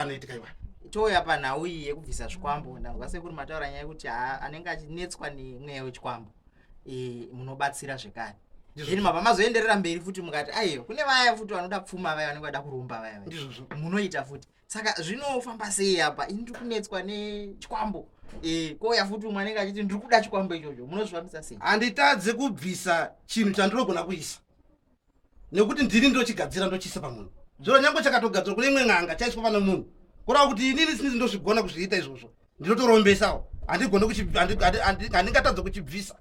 anoitika iwa touya panhauyi yekubvisa zvikwambo. Ndanzwa Sekuru mataura nyaya yekuti anenge achinetswa nemweya wechikwambo munobatsira zvekare. Zvini mabva mazoenderera mberi futi mukati aiyo kune vaya futi vanoda pfuma vaya vanenge vada kurumba vaya munoita futi. Saka zvinofamba sei apa? Ini ndiri kunetswa nechikwambo. Kouya futi umwe anenge achiti ndiri kuda chikwambo ichocho. Munozvifambisa sei? Handitadze kubvisa chinhu chandinogona kuisa nekuti ndiri ndochigadzira ndochiisa pamunhu. Zviro nyange chakatogadzirwa kune imwe n'anga chaiswa pana munhu. Kureva kuti inini sinisi ndozvigona kuzviita izvozvo. Ndinotorombesawo. Handingatadze kuchibvisa.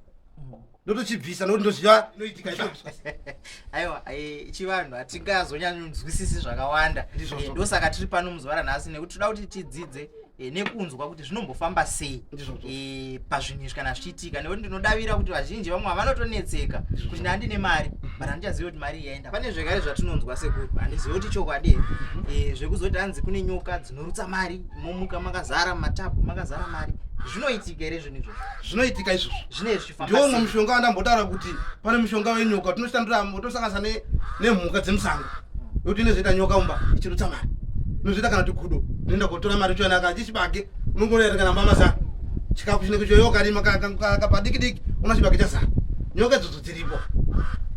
Ndotochibvisa nokuti ndoziva noitika izvozvo. Aiwa, chivanhu hatingazonyanyonzwisisi zvakawanda. Ndosaka tiri pano muzuva ranhasi nekuti toda kuti tidzidze nekunzwa kuti zvinombofamba sei pazvinhu kana zvichiitika. Nekuti ndinodavira kuti vazhinji vamwe vanotonetseka kuti handine mari, but handichazivi kuti mari yaenda. Pane zvekare zvatinonzwa Sekuru, handizivi kuti chokwadi zvekuzoti hanzi kune nyoka dzinorutsa mari, momuka makazara mumatabhu makazara mari. Zvinoitika here zvinhu izvozvo? Zvinoitika izvozvo. Zvinezvi zvifamba sei? Ndiwo mushonga wandambotaura kuti pane mushonga wenyoka tosanganisa nemhuka dzemusango. Yokuti inozoita nyoka umba ichirutsa mari. Inozoita kana kuti kudo unoenda kotora mari chona kachibage unongoenda kana mamazana. Chikafu chinenge choyoka rima kapadiki diki unachibage chazara. Nyoka idzodzo dziripo.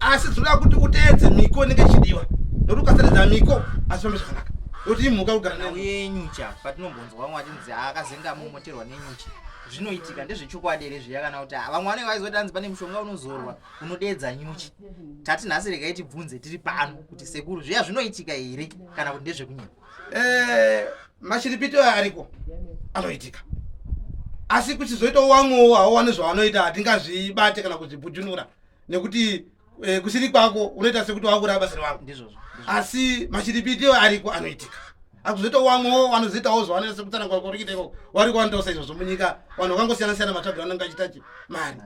Asi dzinoda kuti uteedze miko inenge ichidiwa. Nokuti ukasateedza miko hazvifambi zvakanaka. Yokuti imhuka kugara nayo. Yenyucha patinombonzwa vamwe vachinzi akazenga momoterwa nenyuchi. Zvinoitika ndezvechokwadi here zviya kana kuti vamwe vanenge vaizoti hanzi pane mushonga unozorwa unodeedza nyuchi. Tati nhasi regai tibvunze tiri pano kuti Sekuru zviya zvinoitika here kana kuti ndezvekunyika? Mashiripito ariko anoitika. Asi kuchizoitawo wamwewo hawawane zvavanoita hatingazvibate kana kuzvibhujunura nekuti kusiri kwako unoita sekuti wakuramba basa rawangu. Ndizvozvo. Asi mashiripito ariko anoitika. Akuzoitawo wamwewo vanozoitawo zvavanoita sekutsanangura kurikiteko vari kuwandawo saizvozvo munyika vanhu vakangosiyana siyana matsvaga vanenge vachitachi mari.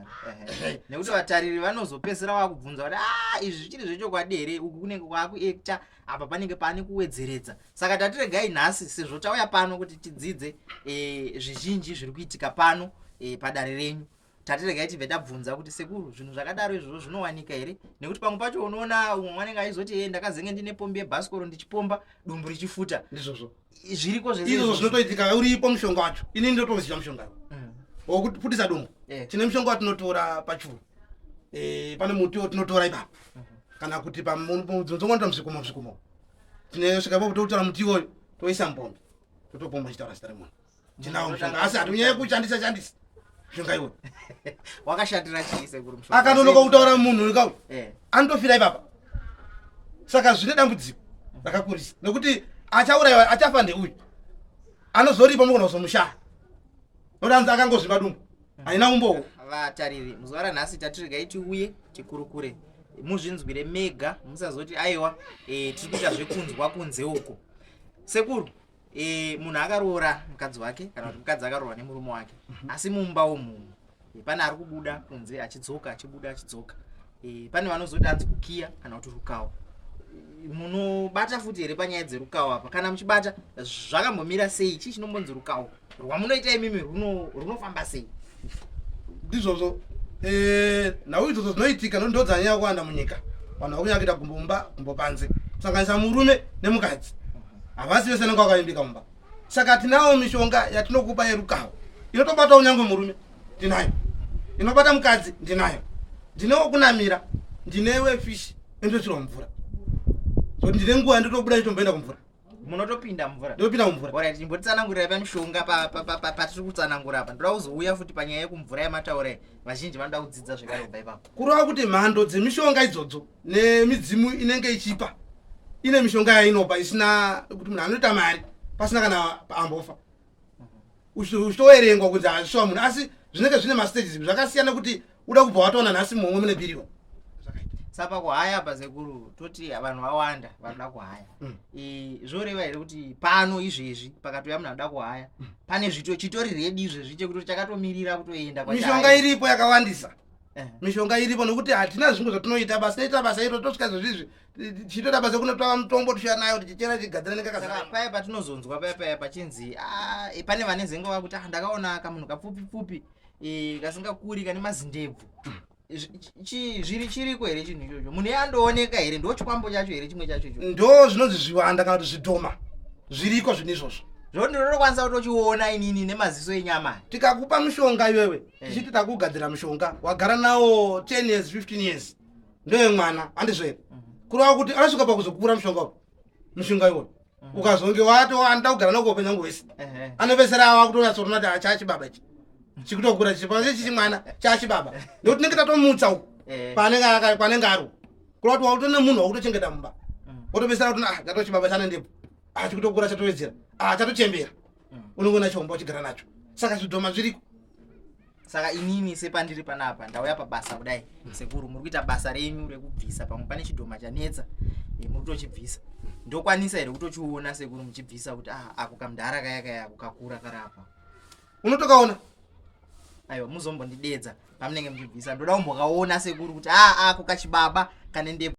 Nekuti vatariri vanozopedzisira vakubvunza kuti izvi zvichiri zvechokwadi here, uku kunenge kwakuekta, apa panenge pane kuwedzeredza. Saka tatiregai nhasi sezvo tauya pano kuti tidzidze zvizhinji zviri kuitika pano padare renyu. Tatiregai tibve tabvunza kuti Sekuru zvinhu zvakadaro izvozvo zvinowanika here? Nekuti pamwe pacho unoona umwe mwanenge aizoti ndakazenge ndine pombi yebhasikoro ndichipomba dumbu richifuta. Ndizvozvo. Zviriko izvozvo zvinotoitika uripo mushonga wacho. Ini ndotoziva mushonga wokuti putisa dumbu. Tine mushonga watinotora pachuru. Pane muti watinotora ipapo. Kana kuti pamudzongonota muzvikomo. Tinosvika papo totora muti iwoyo toisa mupombi. Totopomba chitaura zita remunhu. Tinawo mushonga asi hatinyanye kushandisa. Mushonga iwoyo. Wakashatira chii Sekuru mushonga? Akanonoka kutaura munhu ngau. Anotofira ipapa. Saka zvine dambudziko rakakurisa. Nekuti achaurayiwa achafa ndeuyu. Anozoripa mukona kuzomushaya. Nokuti akangozvimba dumbu. Haina umbowo. Vatariri muzuva ranhasi tatiregai tiuye tikurukure. Muzvinzwire mega musazoti aiwa tiri kuita zvekunzwa kunze uko. Sekuru munhu akaroora mukadzi wake kana kuti mukadzi akaroorwa nemurume wake. Asi mumba womunhu pane ari kubuda kunze achidzoka achibuda achidzoka. Pane vanozoti hanzi kukiya kana kuti rukawa. Munobata futi here panyaya dzerukawa apa? Kana muchibata zvakambomira sei? Chii chinombonzi rukawa? Rwamunoita imimi runofamba sei? Ndizvozvo nhau izvozvo zvinoitika ndodzanyanya kuwanda munyika. Vanhu vakunyanya kuita gumbo panze kusanganisa murume nemukadzi. Havasi vese vanenge vakaimbika mumba. Saka tinawo mishonga yatinokupa yerukawa. Inotobatawo nyangwe murume ndinayo. Inobata mukadzi ndinayo. Ndinewo kunamira. Ndinewe fish endochirwa mvura. So ndine nguva ndotobuda chitomboenda kumvura. Munotopinda mvura? Ndopinda mumvura. Alright, timbotsanangurira pamishonga patiri kutsanangura apa. Ndoda kuzouya futi panyaya yekumvura yamataura. Vazhinji vanoda kudzidza zvekare kubva ipapo. Kureva kuti mhando dzemishonga idzodzo nemidzimu inenge ichipa ine mishonga yainopa isina kuti munhu anoita mari pasina kana ambofa. Uchitoverengwa kunzi hazvishuwa munhu asi zvinenge zvine mastages zvakasiyana kuti uda kubva watoona nhasi momwe mune bhirioni. Sapa kuhaya apa Sekuru toti vanhu vawanda vanoda kuhaya. Zvoreva here kuti pano izvezvi pakatouya munhu anoda kuhaya pane chitori ready izvezvi chekuti chakatomirira kutoenda kwa mishonga iripo yakawandisa. Mishonga iripo nokuti hatina zvimwe zvatinoita basa ita basa iro tosvika izvozvi chitoita basa kunotora mutombo tosvika nayo tichera chigadzira nekakazara. Paya patinozonzwa paya pachinzi pane vanezenge vakuti ndakaona kamunhu kapfupi kasingakuri kane mazindebvu. Chiriko here chinhu ichocho? Munhu yandooneka here? Ndo chikwambo chacho here chimwe chacho ichocho? Ndo zvinonzi zviwanda kana kuti zvidhoma. zviriko zvine izvozvo ndinokwanisa kutochiona inini nemaziso enyama. Tikakupa mushonga iwewe tichiti takugadzira mushonga wagara nawo 10 years 15 years ndoye mwana handizvere kureva kuti anasvika pakuzokura mushonga iwoyo ukazonge watowanda kugara nawo kweupenyu hwangu hwese anopedzisira ava kutonatsorona kuti chachibaba ichi chikutokura chichi mwana chachibaba nekuti tinenge tatomutsa uku panenge ari kureva kuti wautone munhu wakutochengeta mumba wotopedzisira kuti chatochibaba chanendepo chikutokura chatowedzera chatochembera unongona chomba uchigara nacho saka zvidhoma zviriko. Saka inini sepandiri panapa ndauya pabasa kudai Sekuru muri kuita basa renyu rekubvisa pamwe pane chidhoma chanetsa muri kutochibvisa ndokwanisa here kutochiona Sekuru muchibvisa kuti ako kamudhara kaya kukakura karapa unotokaona aiwa muzombondidedza pamunenge muchibvisa ndoda kumbokaona Sekuru kuti ako kachibaba kanendepo